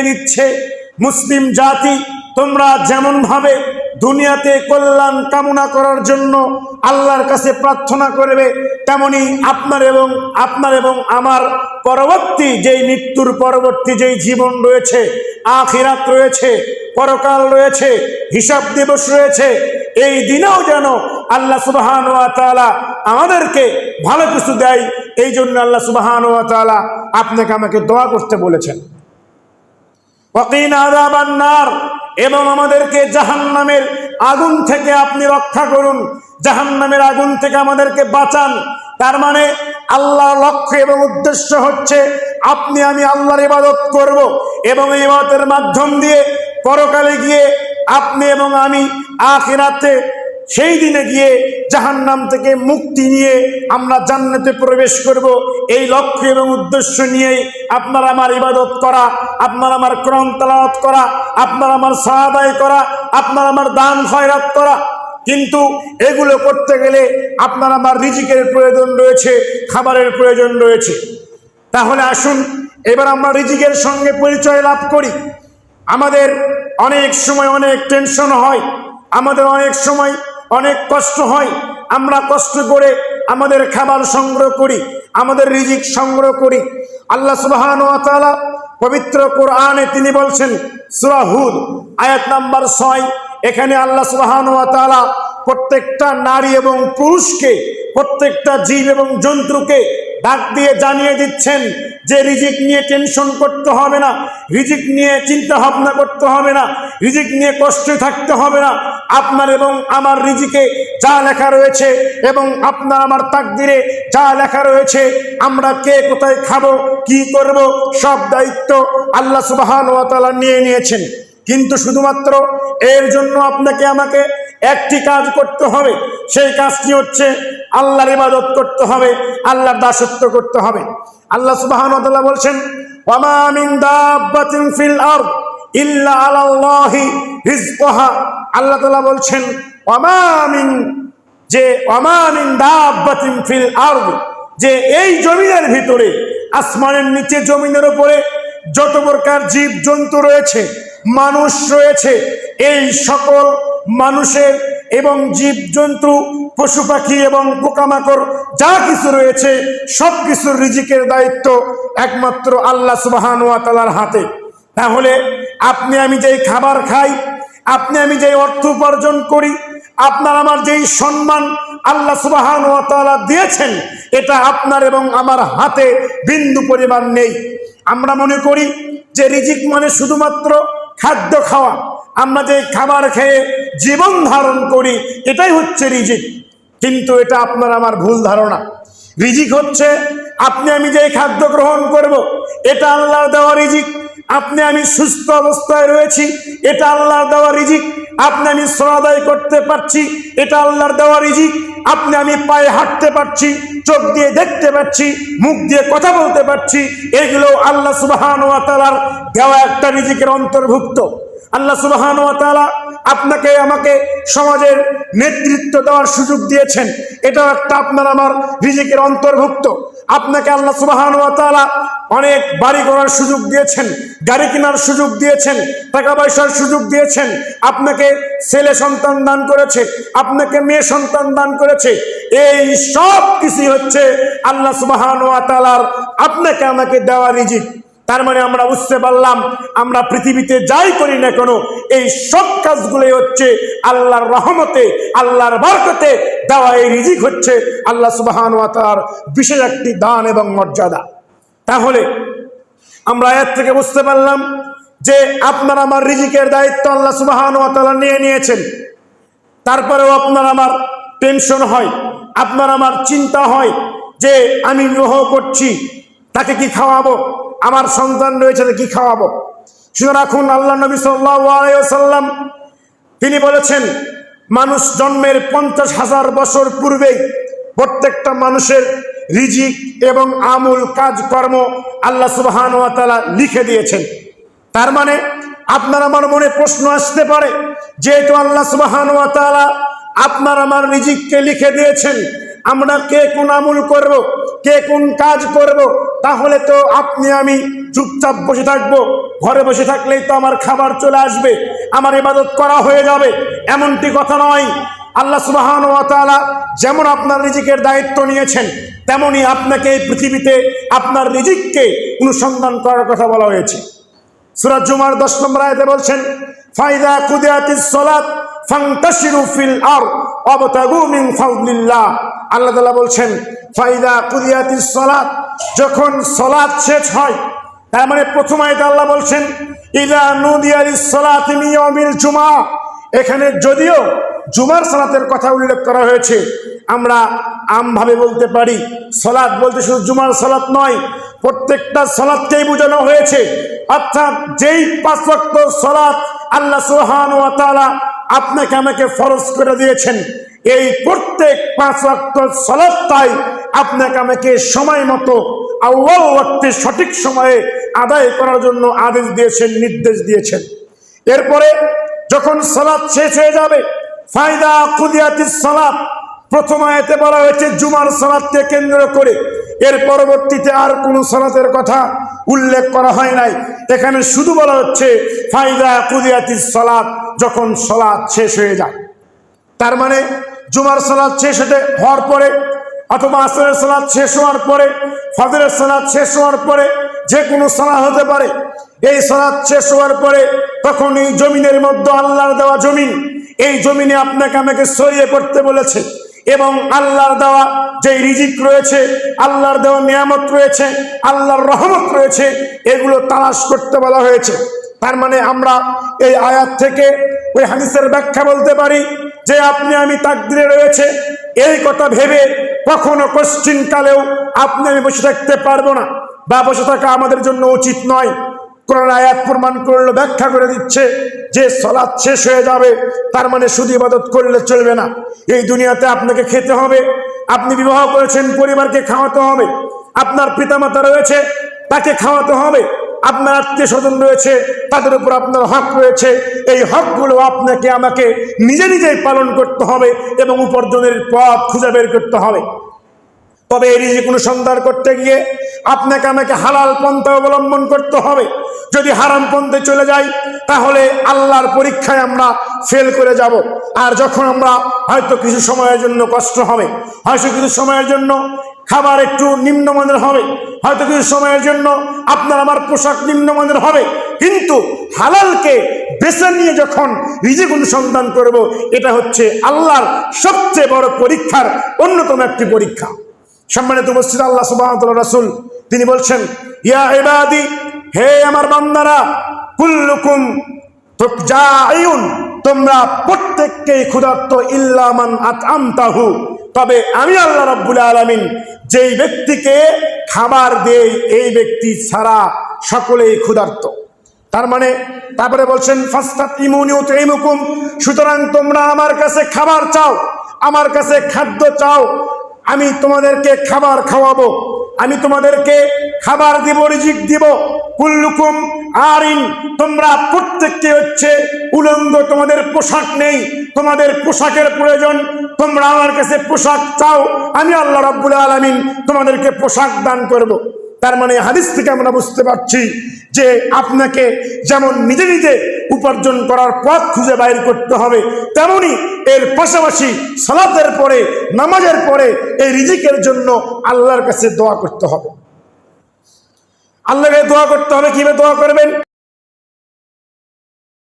দিচ্ছে মুসলিম জাতি তোমরা যেমন ভাবে দুনিয়াতে কল্যাণ কামনা করার জন্য আল্লাহর কাছে প্রার্থনা করবে, তেমনি আপনার এবং আমার পরবর্তী যেই মৃত্যুর পরবর্তী যেই জীবন রয়েছে, আখিরাত রয়েছে, পরকাল রয়েছে, হিসাব দিবস রয়েছে, এই দিনেও যেন আল্লাহ সুবহানাহু ওয়া তাআলা আমাদেরকে ভালো কিছু দেয়। এই জন্য আল্লাহ সুবহানাহু ওয়া তাআলা আপনাকে আমাকে দোয়া করতে বলেছেন। ওয়াকিনা আযাবান নার, এবং আমাদেরকে জাহান্নামের আগুন থেকে আপনি রক্ষা করুন, জাহান্নামের আগুন থেকে আমাদেরকে বাঁচান। তার মানে আল্লাহর লক্ষ্য এবং উদ্দেশ্য হচ্ছে আমি আল্লাহর ইবাদত করব, এবং এই ইবাদতের মাধ্যম দিয়ে পরকালে গিয়ে আপনি এবং আমি আখিরাতে সেই দিনে গিয়ে জাহান্নাম থেকে মুক্তি নিয়ে আমরা জান্নাতে প্রবেশ করব। এই লক্ষ্য এবং উদ্দেশ্য নিয়েই আপনার আমার ইবাদত করা, আপনার আমার কোরআন তেলাওয়াত করা, আপনার আমার সালাত আদায় করা, আপনার আমার দান খয়রাত করা। কিন্তু এগুলো করতে গেলে আপনার আমার রিজিকের প্রয়োজন রয়েছে, খাবারের প্রয়োজন রয়েছে। তাহলে আসুন এবার আমরা রিজিকের সঙ্গে পরিচয় লাভ করি। আমাদের অনেক সময় অনেক টেনশন হয়, আমাদের অনেক সময় অনেক কষ্ট হয়। আমরা কষ্ট করে আমাদের খাবার সংগ্রহ করি, আমাদের রিজিক সংগ্রহ করি। আল্লাহ সুবহানাহু ওয়া তাআলা পবিত্র কোরআনে তিনি বলছেন, সূরা হুদ আয়াত নাম্বার 6, এখানে আল্লাহ সুবহানাহু ওয়া তাআলা প্রত্যেকটা নারী এবং পুরুষকে, প্রত্যেকটা জীব এবং জন্তুকে ডাক দিয়ে জানিয়ে দিচ্ছেন যে রিজিক নিয়ে টেনশন করতে হবে না, রিজিক নিয়ে চিন্তা ভাবনা করতে হবে না, রিজিক নিয়ে কষ্টে থাকতে হবে না। আপনার এবং আমার রিজিকে যা লেখা রয়েছে এবং আপনার আমার তাকদিরে যা লেখা রয়েছে, আমরা কে কোথায় খাবো, কি করব, সব দায়িত্ব আল্লাহ সুবহানাহু ওয়া তাআলা নিয়ে নিয়েছেন। কিন্তু শুধুমাত্র এর জন্য আপনাকে আমাকে একটি কাজ করতে হবে, সেই কাজটি হচ্ছে আল্লাহর ইবাদত করতে হবে, আল্লাহর দাসত্ব করতে হবে। আল্লাহ সুবহানাহু ওয়া তাআলা বলছেন, ওয়ামা মিন দাব্বাতিন ফিল আরদ ইল্লা আলাল্লাহি রিজকুহা। আল্লাহ তাআলা বলছেন ওয়ামা মিন দাব্বাতিন ফিল আরদ, যে এই জমিনের ভিতরে, আসমানের নিচে, জমিনের উপরে যত প্রকার জীব জন্তু রয়েছে, মানুষ রয়েছে, এই সকল মানুষের এবং জীব জন্তু, পশু পাখি এবং পোকামাকড় যা কিছু রয়েছে, সব কিছুর রিজিকের দায়িত্ব একমাত্র আল্লাহ সুবহানাহু ওয়া তাআলার হাতে। তাহলে আপনি আমি যেই খাবার খাই, আপনি আমি যেই অর্থ উপার্জন করি, আপনার আমার যেই সম্মান আল্লাহ সুবহানাহু ওয়া তাআলা দিয়েছেন, এটা আপনার এবং আমার হাতে বিন্দু পরিমাণ নেই। আমরা মনে করি যে রিজিক মানে শুধুমাত্র খাদ্য খাওয়া, আমরা যে খাবার খেয়ে জীবন ধারণ করি, এটাই হচ্ছে রিজিক। কিন্তু এটা আপনার আমার ভুল ধারণা। রিজিক হচ্ছে আপনি আমি যে খাদ্য গ্রহণ করব, এটা আল্লাহর দেওয়া রিজিক। আপনি আমি সুস্থ অবস্থায় রয়েছি, এটা আল্লাহর দেওয়া রিজিক। আপনি আমি সালাত আদায় করতে পারছি, এটা আল্লাহর দেওয়া রিজিক। আপনি আমি পায়ে হাঁটতে পারছি, চোখ দিয়ে দেখতে পাচ্ছি, মুখ দিয়ে কথা বলতে পারছি, এগুলো আল্লাহ সুবহানাহু ওয়া তাআলার দেওয়া একটা রিজিকের অন্তর্ভুক্ত। আল্লাহ সুবহানাহু ওয়া তাআলা আপনাকে আমাকে সমাজের নেতৃত্ব দেওয়ার সুযোগ দিয়েছেন, এটাও একটা আপনার আমার রিজিকের অন্তর্ভুক্ত। আপনাকে আল্লাহ সুবহানাহু ওয়া তাআলা অনেক বাড়ি করার সুযোগ দিয়েছেন, গাড়ি কেনার সুযোগ দিয়েছেন, টাকা পয়সার সুযোগ দিয়েছেন। আপনাকে ছেলে সন্তান দান করেছে, আপনাকে মেয়ে সন্তান দান করেছে। এই সব কিছুই হচ্ছে আল্লাহ সুবহানাহু ওয়া তাআলার আপনাকে আমাকে দেওয়া রিজিক। তার মানে আমরা বুঝতে পারলাম, আমরা পৃথিবীতে যাই করি না কেন, এই সব কাজগুলোই হচ্ছে আল্লাহর রহমতে, আল্লাহর বরকতে দেওয়া। এই রিজিক হচ্ছে আল্লাহ সুবহানাহু ওয়া তাআলার বিশেষ একটি দান এবং মর্যাদা। তাহলে আমরা এর থেকে বুঝতে পারলাম যে আপনার আমার রিজিকের দায়িত্ব আল্লাহ সুবহানাহু ওয়া তাআলা নিয়ে নিয়েছেন। তারপরেও আপনার আমার টেনশন হয়, আপনার আমার চিন্তা হয় যে আমি বিবাহ করছি, তাকে কি খাওয়াবো, আমার সন্তান রয়েছে, কি খাওয়াবো। শুনে রাখুন, আল্লাহ নবী সাল্লাল্লাহু আলাইহি ওয়াসাল্লাম তিনি বলেছেন, মানুষ জন্মের 50,000 বছর পূর্বেই প্রত্যেকটা মানুষের রিজিক এবং আমল কাজকর্ম আল্লাহ সুবহানাহু ওয়া তাআলা লিখে দিয়েছেন। তার মানে আপনার আমার মনে প্রশ্ন আসতে পারে, যেহেতু আল্লাহ সুবহানাহু ওয়া তাআলা আপনার আমার রিজিককে লিখে দিয়েছেন, আমরা কে কোন আমল করব, কে কোন কাজ করব, তাহলে তো আপনি আমি চুপচাপ বসে থাকবো। ঘরে বসে থাকলেই তো আমার খাবার চলে আসবে, আমার ইবাদত করা হয়ে যাবে, এমনটি কথা নয়। আল্লাহ সুবহানাহু ওয়া তাআলা যেমন আপনার রিজিকের দায়িত্ব নিয়েছেন, তেমনি আপনাকে এই পৃথিবীতে আপনার রিজিককে অনুসন্ধান করার কথা বলা হয়েছে। সূরা জুমার 10 নম্বর আয়াতে বলছেন, ফাইদা কুদিয়াতিস সালাত ফান্তাশিরু ফিল আরদ ওয়াবতাগু মিন ফাদলিল্লাহ। আল্লাহ তাআলা বলছেন, ফাইদা কুদিয়াতিস সালাত, যখন সালাত শেষ হয়, তার মানে প্রথম আয়াতে আল্লাহ বলছেন ইযা নুদিয়া লিস সালাতি মিন ইয়াউমিল জুমআ। এখানে যদিও জুমার সালাতের কথা উল্লেখ করা হয়েছে, আমরা আমভাবে বলতে পারি সালাত বলতে শুধু জুমার সালাত নয়, প্রত্যেকটা সালাতকেই বোঝানো হয়েছে। অর্থাৎ যেই 5 ওয়াক্ত সালাত আল্লাহ সুবহানাহু ওয়া তাআলা আপনাকে আমাকে ফরজ করে দিয়েছেন, এই প্রত্যেক 5 ওয়াক্ত সালাতটাই আপনাকে আমাকে সময় মতো আউয়াল ওয়াক্তে সঠিক সময়ে আদায় করার জন্য আদেশ দিয়েছেন, নির্দেশ দিয়েছেন। এরপরে যখন সালাত শেষ হয়ে যাবে, ফাইদা কুদিয়াতিস সালাত, প্রথম আয়াতে বলা হয়েছে জুমার সালাতকে কেন্দ্র করে, এর পরবর্তীতে আর কোনো সালাতের কথা উল্লেখ করা হয় নাই। এখানে শুধু বলা হচ্ছে ফাইদা কুদিয়াতিস সালাত, যখন সালাত শেষ হয়ে যায়। তার মানে জুমার সালাত শেষ হওয়ার পরে, অথবা আসরের সালাত শেষ হওয়ার পরে, ফজরের সালাত শেষ হওয়ার পরে, যে কোনো সালাত হতে পারে। এই সালাত শেষ হওয়ার পরে তখন এই জমিনের মধ্যে আল্লাহর দেওয়া জমিন, এই জমিনে আপনাকে আমাকে ছড়িয়ে পড়তে বলেছে, এবং আল্লাহর দেওয়া যে রিজিক রয়েছে, আল্লাহর দেওয়া নিয়ামত রয়েছে, আল্লাহর রহমত রয়েছে, এগুলো তালাশ করতে বলা হয়েছে। তার মানে আমরা এই আয়াত থেকে ওই হাদিসের ব্যাখ্যা বলতে পারি যে আপনি আমি তাকদীরে রয়েছে, এই কথা ভেবে কখনো কোশ্চিন কালেও আপনি আমি বসে থাকতে পারবো না, বা বসে থাকা আমাদের জন্য উচিত নয়। কোরআন আয়াত প্রমাণ করলো, ব্যাখ্যা করে দিচ্ছে যে সালাত শেষ হয়ে যাবে, তার মানে শুধু ইবাদত করলে চলবে না। এই দুনিয়াতে আপনাকে খেতে হবে, আপনি বিবাহ করেছেন, পরিবারকে খাওয়াতে হবে, আপনার পিতামাতা রয়েছে, তাকে খাওয়াতে হবে, আপনার আত্মীয় স্বজন রয়েছে, তাদের উপর আপনার হক রয়েছে। এই হকগুলো আপনাকে আমাকে নিজে নিজেই পালন করতে হবে এবং উপার্জনের পথ খুঁজে বের করতে হবে। তবে এই রিজিক অনুসন্ধান করতে গিয়ে আপনাকে আমাকে হালাল পন্থা অবলম্বন করতে হবে। যদি হারাম পন্থে চলে যাই, তাহলে আল্লাহর পরীক্ষায় আমরা ফেল করে যাব। আর যখন আমরা হয়তো কিছু সময়ের জন্য কষ্ট হবে, হয়তো কিছু সময়ের জন্য খাবার একটু নিম্নমানের হবে, হয়তো কিছু সময়ের জন্য আপনার আমার পোশাক নিম্নমানের হবে, কিন্তু হালালকে বেছে নিয়ে যখন রিজিক অনুসন্ধান করব, এটা হচ্ছে আল্লাহর সবচেয়ে বড় পরীক্ষার অন্যতম একটি পরীক্ষা। সম্মানিত উপস্থিতি, আল্লাহ সুবহানাহু ওয়া তাআলা রাসূল তিনি বলছেন, ইয়া ইবাদি, হে আমার বান্দারা, কুল্লুকুম তুজাইউন, তোমরা প্রত্যেককেই ক্ষুধার্ত, ইল্লা মান আতআমতাহু, তবে আমি আল্লাহ রাব্বুল আলামিন যেই ব্যক্তিকে খাবার দেই, এই ব্যক্তি ছাড়া সকলেই ক্ষুধার্ত। তার মানে তারপরে বলছেন ফাস্তাতিমুনি উতইমুকুম, সুতরাং তোমরা আমার কাছে খাবার চাও, আমার কাছে খাদ্য চাও, আমি তোমাদেরকে খাবার খাওয়াবো, আমি তোমাদেরকে খাবার দিব, রিজিক দিব। কুল্লুকুম আরিন, তোমরা প্রত্যেককে হচ্ছে উলঙ্গ, তোমাদের পোশাক নেই, তোমাদের পোশাকের প্রয়োজন, তোমরা আমার কাছে পোশাক চাও, আমি আল্লাহ রাব্বুল আলামিন তোমাদেরকে পোশাক দান করব। তার মানে হাদিস থেকে আমরা বুঝতে পারছি যে আপনাকে যেমন নিজে নিজে উপার্জন করার পথ খুঁজে বাইর করতে হবে, তেমনি এর পাশাপাশি সালাতের পরে, নামাজের পরে এই রিজিকের জন্য আল্লাহর কাছে দোয়া করতে হবে। আল্লাহকে দোয়া করতে হবে। কিভাবে দোয়া করবেন?